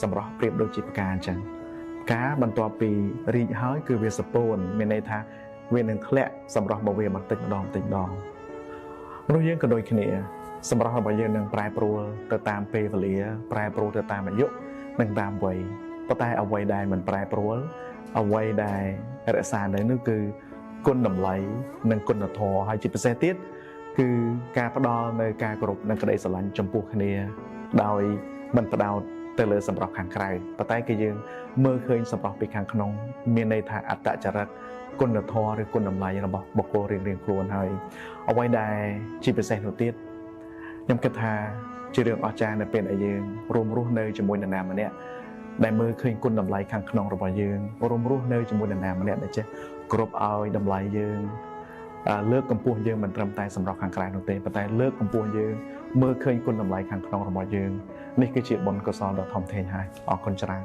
សម្រាប់ប្រៀបដូចជាផ្កាអញ្ចឹងការបន្ទាប់ពីរីកហើយគឺវាសពោនមានន័យថាវានឹងធ្លាក់សម្រាប់មកវាបន្តិចម្ដងមនុស្សយើងក៏ដូចគ្នាសម្រាប់របស់យើងនឹងប្រែប្រួលទៅតាមពេលវេលាប្រែប្រួលទៅតាមអាយុនិងតាមវ័យប៉ុន្តែអ្វីដែលមិនប្រែប្រួលអ្វីដែលរក្សានៅនោះគឺគុណតម្លៃនិងគុណធម៌ហើយជាពិសេសទៀតគឺការផ្ដល់នៅការគោរពនិងក្តីស្រឡាញ់ចំពោះគ្នាដោយមិនផ្ដោតទៅលើសម្រស់ខាងក្រៅប៉ុន្តែគឺយើងមើលឃើញសម្រស់ពីខាងក្នុងមានន័យថាអត្តចរិតគុណធម៌ឬគុណតម្លៃរបស់បុគ្គលរៀងៗខ្លួនហើយអ្វីដែលជាពិសេសនោះទៀតខ្ញុំគិតថាជារឿងអស្ចារ្យនៅពេលដែលយើងរួមរស់នៅជាមួយនរណាម្នាក់ដែលមើលឃើញគុណតម្លៃខាងក្នុងរបស់យើងរួមរស់នៅជាមួយនរណាម្នាក់ដែលចេះគោរពឲ្យតម្លៃយើងលើកកម្ពស់យើងមិនត្រឹមតែសម្រាប់ខាងក្រៅនោះទេប៉ុន្តែលើកកម្ពស់យើងមើលឃើញគុណតម្លៃខាងក្នុងរបស់យើងនេះគឺជាបុណ្យកុសលដ៏ធំធេងហើយអរគុណច្រើន